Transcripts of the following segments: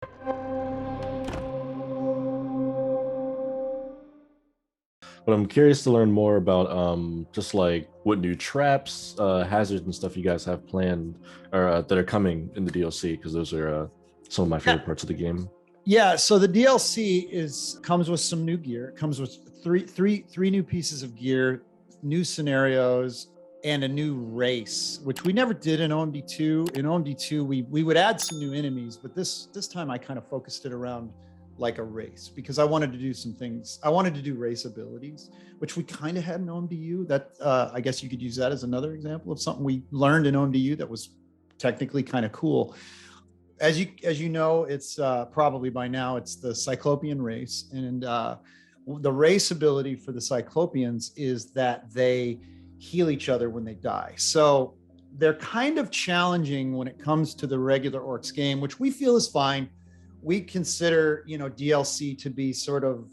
But I'm curious to learn more about just like what new traps, hazards, and stuff you guys have planned or that are coming in the DLC because those are some of my favorite parts of the game. Yeah, so the DLC comes with some new gear. It comes with three new pieces of gear, new scenarios, and a new race, which we never did in OMD2. In OMD2, we would add some new enemies, but this time I kind of focused it around like a race because I wanted to do some things. I wanted to do race abilities, which we kind of had in OMDU. That I guess you could use that as another example of something we learned in OMDU that was technically kind of cool. As you know, it's probably by now it's the Cyclopean race, and the race ability for the Cyclopeans is that they heal each other when they die. So they're kind of challenging when it comes to the regular Orcs game, which we feel is fine. We consider, DLC to be sort of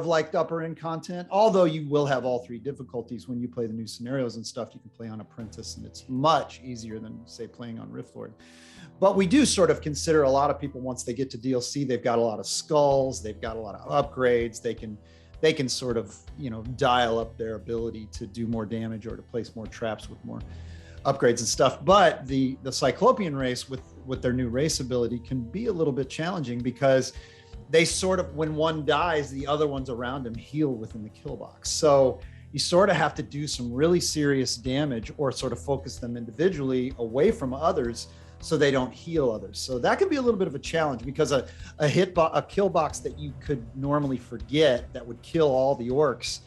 like the upper end content, although you will have all three difficulties when you play the new scenarios and stuff. You can play on Apprentice, and it's much easier than, say, playing on Riftlord. But we do sort of consider a lot of people, once they get to DLC, they've got a lot of skulls, they've got a lot of upgrades, they can sort of, dial up their ability to do more damage or to place more traps with more upgrades and stuff. But the Cyclopean race with their new race ability can be a little bit challenging because they sort of, when one dies, the other ones around him heal within the kill box. So you sort of have to do some really serious damage or sort of focus them individually away from others so they don't heal others. So that can be a little bit of a challenge because a kill box that you could normally forget that would kill all the orcs,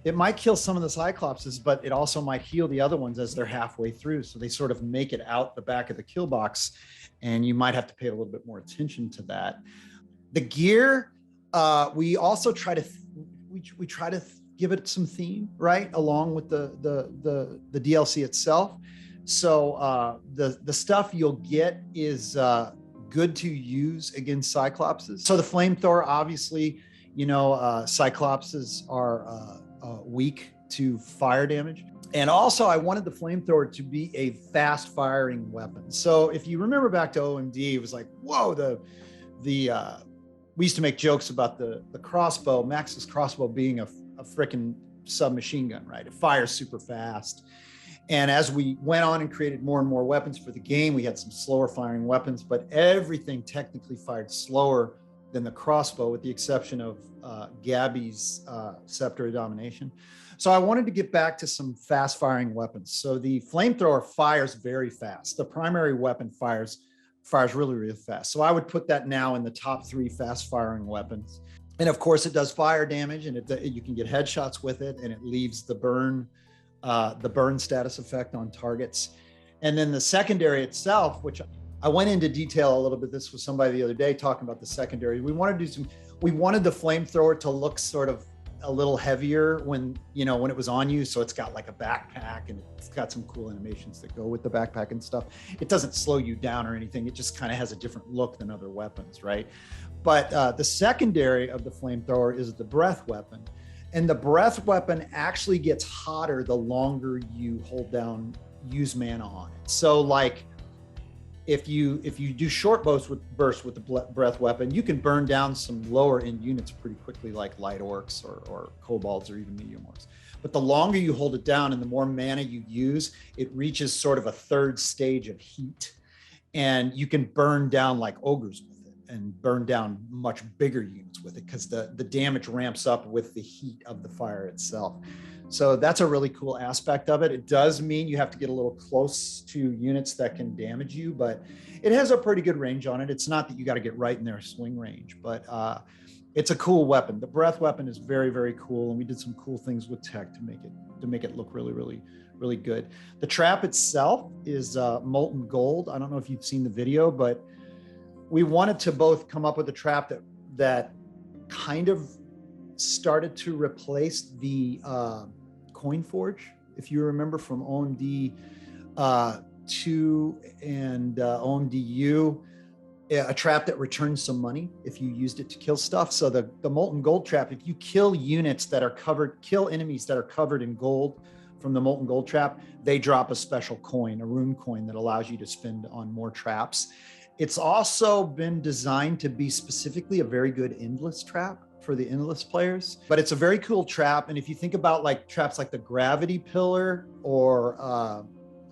it might kill some of the Cyclopses, but it also might heal the other ones as they're halfway through. So they sort of make it out the back of the kill box, and you might have to pay a little bit more attention to that. The gear, we also try to give it some theme, right, along with the DLC itself. So the stuff you'll get is good to use against Cyclopses. So the flamethrower, obviously, Cyclopses are weak to fire damage. And also I wanted the flamethrower to be a fast firing weapon. So if you remember back to OMD, it was like, whoa, we used to make jokes about the crossbow, Max's crossbow being a freaking submachine gun, right? It fires super fast. And as we went on and created more and more weapons for the game, we had some slower firing weapons, but everything technically fired slower than the crossbow, with the exception of Gabby's Scepter of Domination. So I wanted to get back to some fast firing weapons. So the flamethrower fires very fast. The primary weapon fires really, really fast. So I would put that now in the top 3 fast firing weapons. And of course it does fire damage, and you can get headshots with it, and it leaves the burn status effect on targets. And then the secondary itself, which I went into detail a little bit. This was somebody the other day talking about the secondary. We wanted the flamethrower to look sort of a little heavier when it was on you. So it's got like a backpack, and it's got some cool animations that go with the backpack and stuff. It doesn't slow you down or anything. It just kind of has a different look than other weapons, right? But the secondary of the flamethrower is the breath weapon. And the breath weapon actually gets hotter the longer you use mana on it. So like if you do short bursts with the breath weapon, you can burn down some lower end units pretty quickly, like light orcs or kobolds or even medium orcs. But the longer you hold it down and the more mana you use, it reaches sort of a third stage of heat, and you can burn down like ogres with it and burn down much bigger units with it because the damage ramps up with the heat of the fire itself. So that's a really cool aspect of it. It does mean you have to get a little close to units that can damage you, but it has a pretty good range on it. It's not that you got to get right in their swing range, but it's a cool weapon. The breath weapon is very, very cool, and we did some cool things with tech to make it look really, really, really good. The trap itself is molten gold. I don't know if you've seen the video, but we wanted to both come up with a trap that kind of started to replace the coin forge, if you remember from OMD 2 and OMDU, a trap that returns some money if you used it to kill stuff. So the molten gold trap, if you kill enemies that are covered in gold from the molten gold trap, they drop a special coin, a rune coin that allows you to spend on more traps. It's also been designed to be specifically a very good endless trap for the endless players, but it's a very cool trap. And if you think about like traps like the gravity pillar or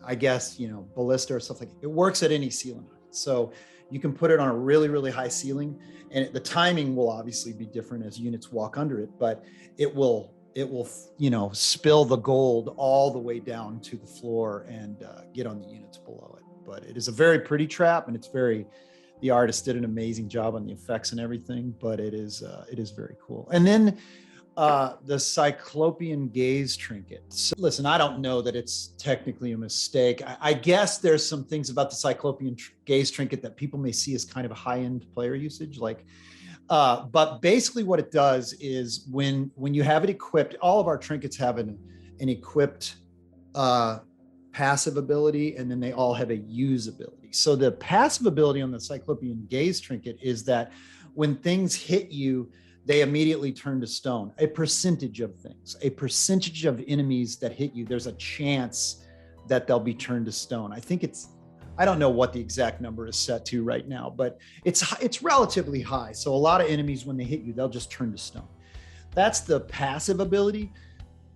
I guess, ballista or stuff like that, it works at any ceiling height. So you can put it on a really, really high ceiling, and the timing will obviously be different as units walk under it, but it will, spill the gold all the way down to the floor and get on the units below it. But it is a very pretty trap, and the artist did an amazing job on the effects and everything, but it is very cool. And then the Cyclopean Gaze trinket. So, listen, I don't know that it's technically a mistake. I guess there's some things about the Cyclopean Gaze trinket that people may see as kind of a high-end player usage, but basically what it does is when you have it equipped, all of our trinkets have an equipped passive ability, and then they all have a use ability. So the passive ability on the Cyclopean Gaze trinket is that when things hit you, they immediately turn to stone. A percentage of things, a percentage of enemies that hit you, there's a chance that they'll be turned to stone. I don't know what the exact number is set to right now, but it's relatively high. So a lot of enemies, when they hit you, they'll just turn to stone. That's the passive ability.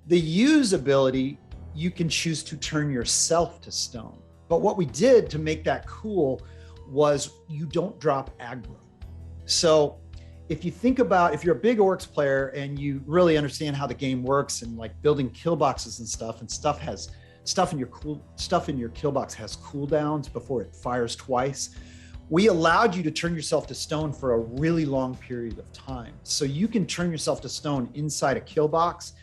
The use ability, you can choose to turn yourself to stone. But what we did to make that cool was you don't drop aggro. So if you think about, if you're a big Orcs player and you really understand how the game works and like building kill boxes and stuff in your kill box has cooldowns before it fires twice. We allowed you to turn yourself to stone for a really long period of time. So you can turn yourself to stone inside a kill box,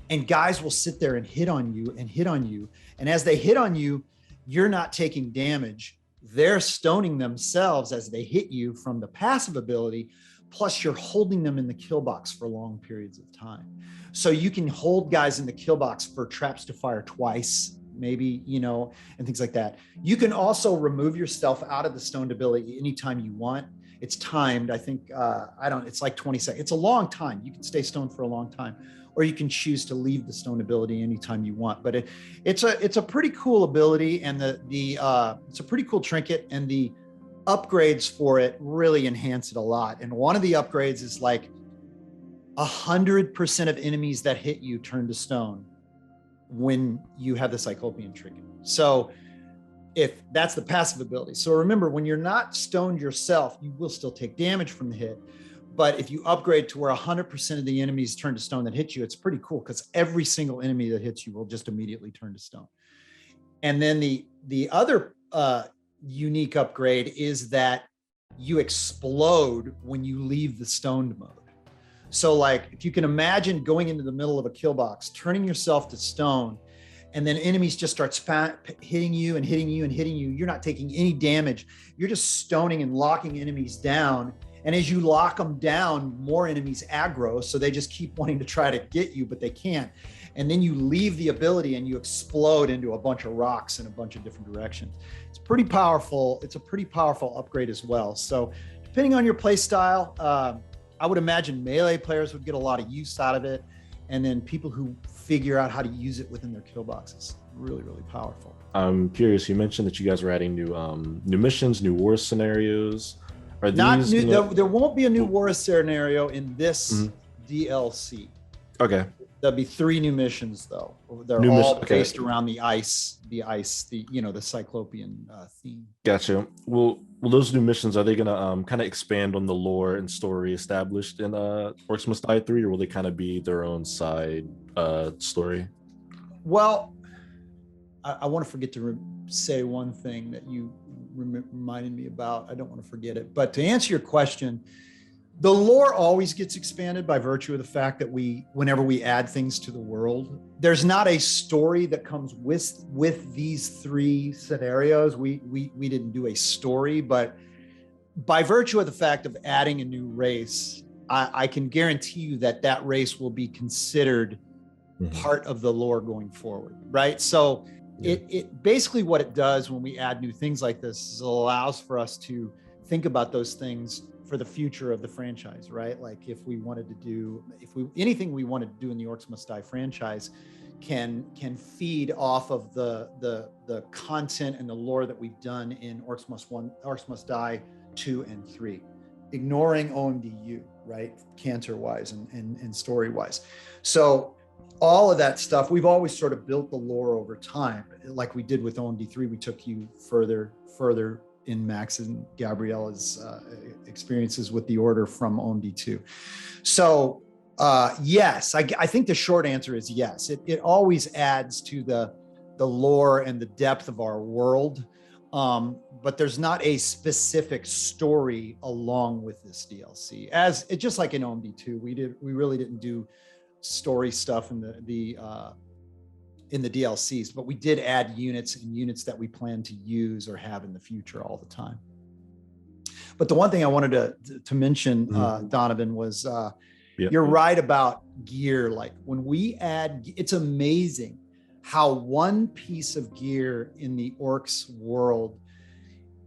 and guys will sit there and hit on you and hit on you. And as they hit on you, you're not taking damage. They're stoning themselves as they hit you from the passive ability. Plus you're holding them in the kill box for long periods of time. So you can hold guys in the kill box for traps to fire twice, maybe, and things like that. You can also remove yourself out of the stoned ability anytime you want. It's timed. I think, it's like 20 seconds. It's a long time. You can stay stoned for a long time, or you can choose to leave the stone ability anytime you want. But it's a pretty cool ability, and it's a pretty cool trinket, and the upgrades for it really enhance it a lot. And one of the upgrades is like 100% of enemies that hit you turn to stone when you have the Cyclopean trinket. So if that's the passive ability. So remember, when you're not stoned yourself, you will still take damage from the hit. But if you upgrade to where 100% of the enemies turn to stone that hit you, it's pretty cool, because every single enemy that hits you will just immediately turn to stone. And then the other unique upgrade is that you explode when you leave the stoned mode. So like, if you can imagine going into the middle of a kill box, turning yourself to stone, and then enemies just start hitting you and hitting you and hitting you. You're not taking any damage. You're just stoning and locking enemies down. And as you lock them down, more enemies aggro. So they just keep wanting to try to get you, but they can't. And then you leave the ability and you explode into a bunch of rocks in a bunch of different directions. It's pretty powerful. It's a pretty powerful upgrade as well. So depending on your play style, I would imagine melee players would get a lot of use out of it. And then people who figure out how to use it within their kill boxes, really, really powerful. I'm curious, you mentioned that you guys are adding new missions, new war scenarios. Are Not these, new, there won't be a new war scenario in this DLC. Okay. There'll be 3 new missions though. They're all based around the Cyclopean theme. Gotcha. Well, those new missions, are they gonna kind of expand on the lore and story established in Orcs Must Die 3, or will they kind of be their own side story? Well, I want to forget to say one thing that you reminded me about. I don't want to forget it. But to answer your question, the lore always gets expanded by virtue of the fact that whenever we add things to the world, there's not a story that comes with these 3 scenarios. We didn't do a story, but by virtue of the fact of adding a new race, I can guarantee you that race will be considered part of the lore going forward, right? So it basically, what it does when we add new things like this is it allows for us to think about those things for the future of the franchise, right? Like if we wanted to do, anything we wanted to do in the Orcs Must Die franchise, can feed off of the content and the lore that we've done in Orcs Must Die 2 and 3, ignoring OMDU, right? Canter wise and story wise. So all of that stuff, we've always sort of built the lore over time. Like we did with OMD3, we took you further in Max and Gabriella's experiences with the Order from OMD2. So yes, I think the short answer is yes. It always adds to the lore and the depth of our world. But there's not a specific story along with this DLC. As it just like in OMD2, we really didn't do story stuff in the DLCs, but we did add units that we plan to use or have in the future all the time. But the one thing I wanted to mention, Donovan, was you're right about gear. Like when we add, it's amazing how one piece of gear in the Orcs world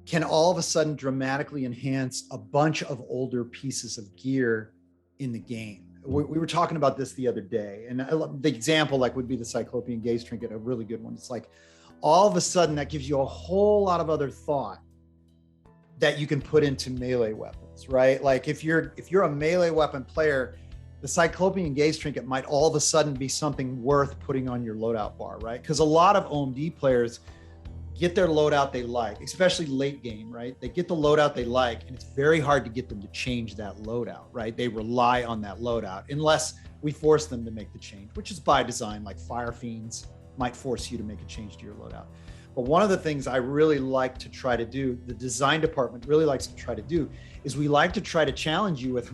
can all of a sudden dramatically enhance a bunch of older pieces of gear in the game. We were talking about this the other day, and the example would be the Cyclopean Gaze Trinket, a really good one. It's like all of a sudden that gives you a whole lot of other thought that you can put into melee weapons, right? Like if you're a melee weapon player, the Cyclopean Gaze Trinket might all of a sudden be something worth putting on your loadout bar, right? Because a lot of OMD players get their loadout they like, especially late game, right? They get the loadout they like, and it's very hard to get them to change that loadout, right? They rely on that loadout unless we force them to make the change, which is by design. Like Fire Fiends might force you to make a change to your loadout. But one of the things I really like to try to do, the design department really likes to try to do, is we like to try to challenge you with,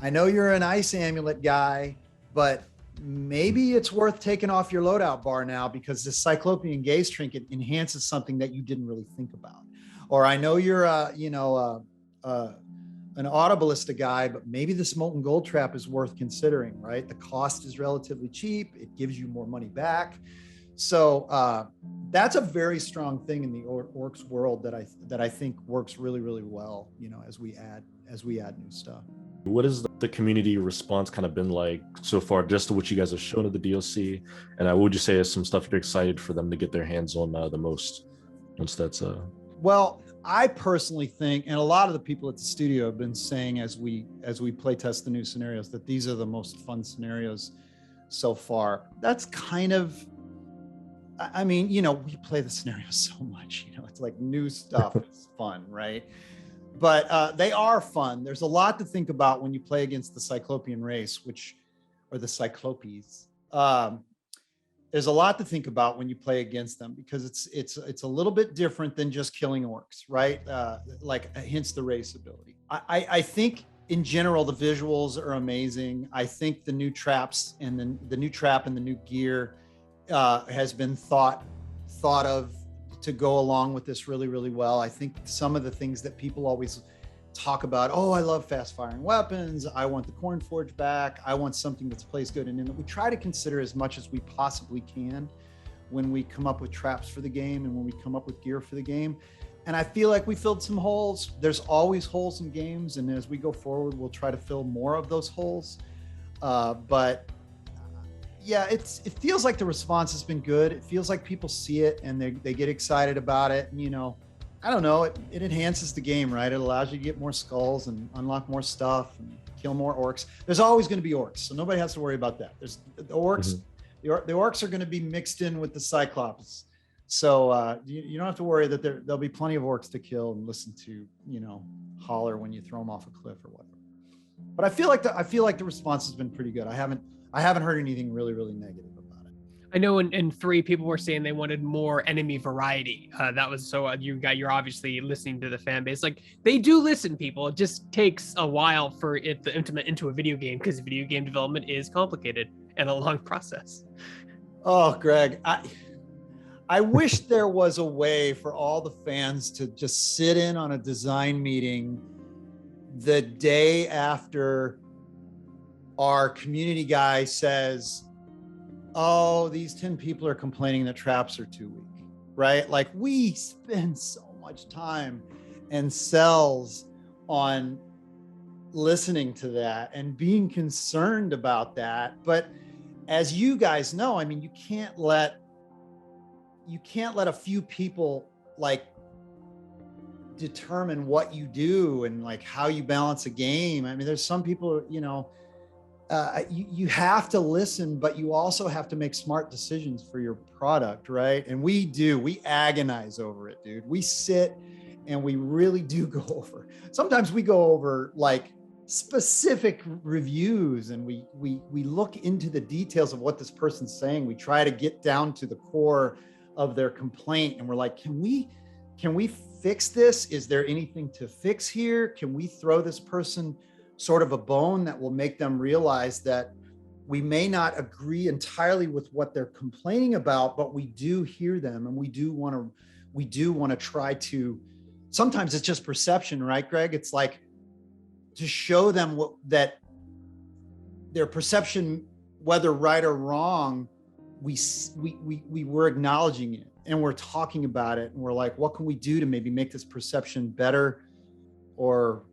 I know you're an ice amulet guy, but maybe it's worth taking off your loadout bar now because the Cyclopean Gaze Trinket enhances something that you didn't really think about. Or I know you're an Audiblista guy, but maybe this Molten Gold Trap is worth considering, right? The cost is relatively cheap. It gives you more money back. So that's a very strong thing in the Orcs world that I think works really, really well, as we add new stuff. What has the community response kind of been like so far, just to what you guys have shown of the DLC? And what would you say is some stuff you're excited for them to get their hands on the most once that's Well, I personally think, and a lot of the people at the studio have been saying as we play test the new scenarios, that these are the most fun scenarios so far. That's kind of, I mean, we play the scenarios so much, it's like new stuff is fun, right? But they are fun. There's a lot to think about when you play against the Cyclopean race, or the Cyclopes. There's a lot to think about when you play against them because it's a little bit different than just killing orcs, right? Hence the race ability. I think in general the visuals are amazing. I think the new traps and the new trap and the new gear has been thought of to go along with this really, really well. I think some of the things that people always talk about, I love fast firing weapons, I want the Corn Forge back, I want something that plays good, and we try to consider as much as we possibly can when we come up with traps for the game and when we come up with gear for the game. And I feel like we filled some holes. There's always holes in games, and as we go forward, we'll try to fill more of those holes. But yeah, it feels like the response has been good. It feels like people see it and they get excited about it. And, I don't know, it enhances the game, right? It allows you to get more skulls and unlock more stuff and kill more orcs. There's always going to be orcs, so nobody has to worry about that. There's the orcs. The orcs are going to be mixed in with the Cyclops. So you don't have to worry that there'll be plenty of orcs to kill and listen to, holler when you throw them off a cliff or whatever. But I feel like the response has been pretty good. I haven't heard anything really, really negative about it. I know in 3 people were saying they wanted more enemy variety. That was so you're obviously listening to the fan base. Like they do listen, people. It just takes a while for it to implement into a video game because video game development is complicated and a long process. Oh, Greg, I wish there was a way for all the fans to just sit in on a design meeting the day after our community guy says, these 10 people are complaining that traps are too weak, right? Like we spend so much time and cells on listening to that and being concerned about that. But as you guys know, I mean, you can't let a few people like determine what you do and like how you balance a game. I mean, there's some people, you know, you have to listen, but you also have to make smart decisions for your product, right? And we agonize over it, dude. We sit and we really do go over. Sometimes we go over like specific reviews, and we look into the details of what this person's saying. We try to get down to the core of their complaint, and we're like, can we fix this? Is there anything to fix here? Can we throw this person sort of a bone that will make them realize that we may not agree entirely with what they're complaining about, but we do hear them, and we do want to try to. Sometimes it's just perception, right, Greg? It's like to show them that their perception, whether right or wrong, we're acknowledging it, and we're talking about it, and we're like, what can we do to maybe make this perception better, or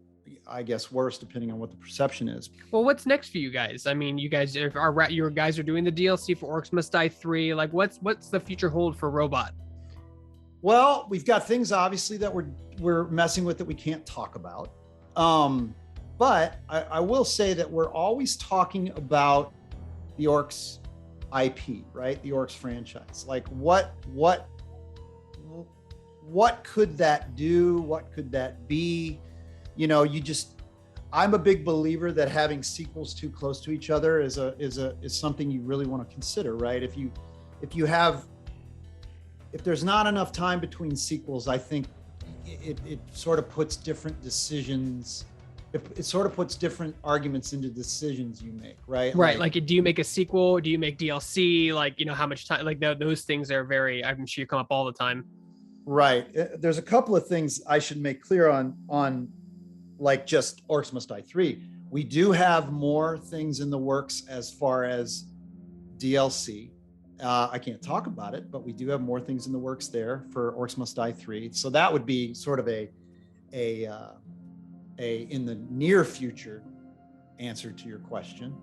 I guess worse, depending on what the perception is. Well, what's next for you guys? I mean, you guys are doing the DLC for Orcs Must Die 3. Like, what's the future hold for Robot? Well, we've got things obviously that we're messing with that we can't talk about. But I will say that we're always talking about the Orcs IP, right? The Orcs franchise. Like what could that do? What could that be? You know, I'm a big believer that having sequels too close to each other is something you really want to consider, right? If there's not enough time between sequels, I think it sort of puts different decisions. It sort of puts different arguments into decisions you make, right? Right. Like, do you make a sequel? Do you make DLC? Like, you know, how much time? Like, those things are I'm sure you come up all the time. Right. There's a couple of things I should make clear on like just Orcs Must Die 3. We do have more things in the works as far as DLC. I can't talk about it, but we do have more things in the works there for Orcs Must Die 3. So that would be sort of a in the near future answer to your question.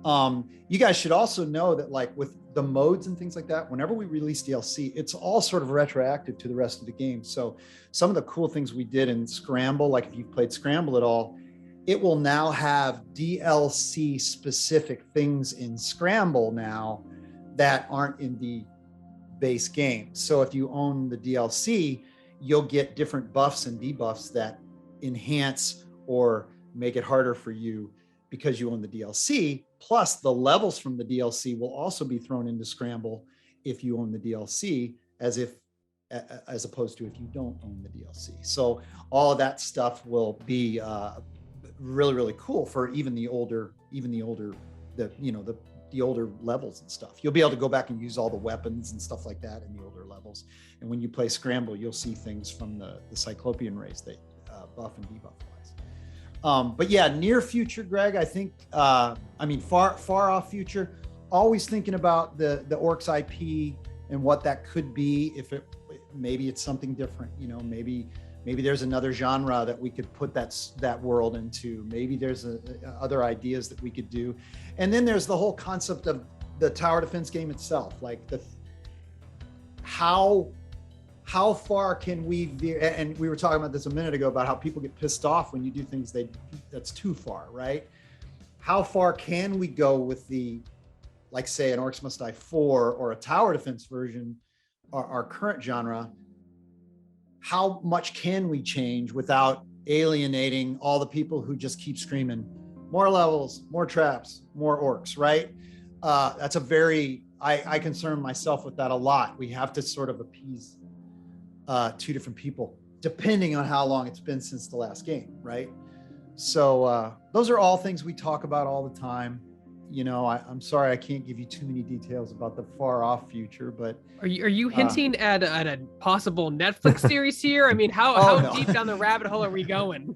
You guys should also know that, like, with the modes and things like that, whenever we release DLC, it's all sort of retroactive to the rest of the game. So some of the cool things we did in Scramble, like if you've played Scramble at all, it will now have DLC specific things in Scramble now that aren't in the base game. So if you own the DLC, you'll get different buffs and debuffs that enhance or make it harder for you because you own the DLC. Plus the levels from the DLC will also be thrown into Scramble if you own the DLC, as opposed to if you don't own the DLC. So all of that stuff will be really, really cool for even the older levels and stuff. You'll be able to go back and use all the weapons and stuff like that in the older levels. And when you play Scramble, you'll see things from the Cyclopean race that buff and debuff wise. But yeah, near future, Greg, I think, far off future, always thinking about the Orcs IP and what that could be. Maybe it's something different, you know, maybe there's another genre that we could put that world into. Maybe there's other ideas that we could do. And then there's the whole concept of the tower defense game itself, like how far can we veer? And we were talking about this a minute ago about how people get pissed off when you do things that's too far, right? How far can we go with like say an Orcs Must Die 4 or a tower defense version, our current genre? How much can we change without alienating all the people who just keep screaming, more levels, more traps, more orcs, right? That's I concern myself with that a lot. We have to sort of appease two different people, depending on how long it's been since the last game, right? So those are all things we talk about all the time. You know, I'm sorry I can't give you too many details about the far off future, but are you hinting at a possible Netflix series here? I mean, how no. deep down the rabbit hole are we going?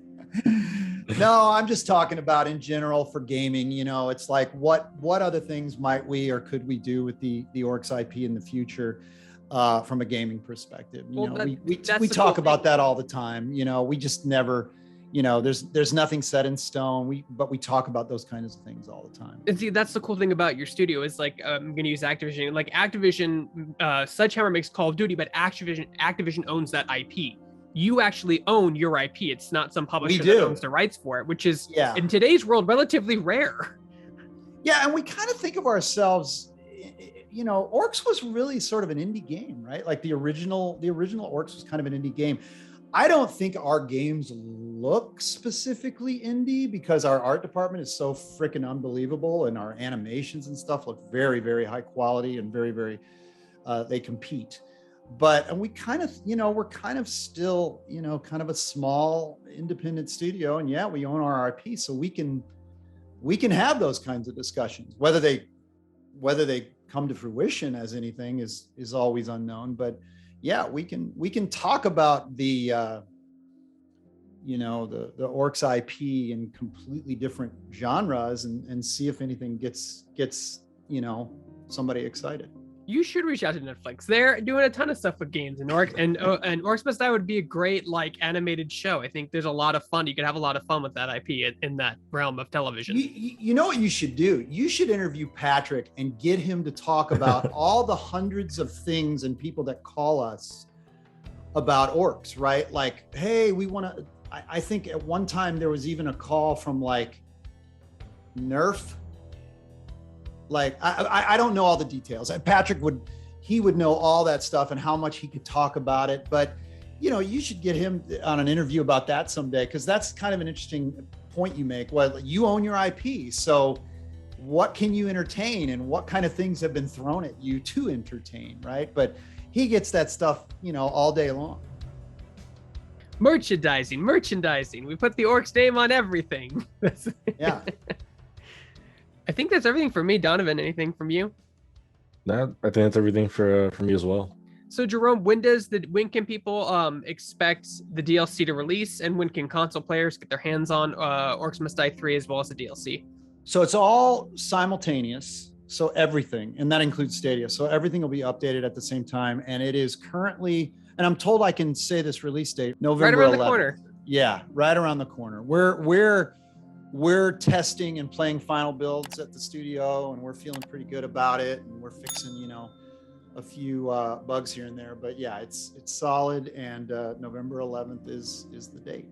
No, I'm just talking about in general for gaming. You know, it's like what other things might we or could we do with the Orcs IP in the future from a gaming perspective? We talk about that all the time. You know, we just never there's nothing set in stone. But we talk about those kinds of things all the time. And see, that's the cool thing about your studio is like, I'm going to use Activision. Like Activision, Sledgehammer makes Call of Duty, but Activision owns that IP. You actually own your IP. It's not some publisher that owns the rights for it, which is in today's world relatively rare. Yeah, and we kind of think of ourselves, Orcs was really sort of an indie game, right? Like the original Orcs was kind of an indie game. I don't think our games look specifically indie because our art department is so freaking unbelievable, and our animations and stuff look very, very high quality and very, very, they compete. And we kind of, we're kind of still, kind of a small independent studio, and yeah, we own our IP, so we can have those kinds of discussions. Whether they come to fruition as anything is always unknown, but yeah, we can talk about the Orcs IP in completely different genres and see if anything gets somebody excited. You should reach out to Netflix. They're doing a ton of stuff with games, and Orcs Must Die would be a great like animated show. I think there's a lot of fun. You could have a lot of fun with that IP in that realm of television. You know what you should do? You should interview Patrick and get him to talk about all the hundreds of things and people that call us about Orcs, right? Like, hey, we want to. I think at one time there was even a call from like Nerf. Like, I don't know all the details. Patrick would know all that stuff and how much he could talk about it. But, you should get him on an interview about that someday, because that's kind of an interesting point you make. Well, you own your IP. So what can you entertain, and what kind of things have been thrown at you to entertain, right? But he gets that stuff, all day long. Merchandising. We put the Orcs name on everything. Yeah. I think that's everything for me. Donovan, anything from you? No, I think that's everything for me as well. So Jerome, when can people expect the DLC to release, and when can console players get their hands on Orcs Must Die 3 as well as the DLC? So it's all simultaneous. So everything, and that includes Stadia. So everything will be updated at the same time, and it is currently, and I'm told I can say this release date, November 11th. Right around the corner. Yeah, right around the corner. We're testing and playing final builds at the studio, and we're feeling pretty good about it. And we're fixing, a few bugs here and there. But yeah, it's solid. And November 11th is the date.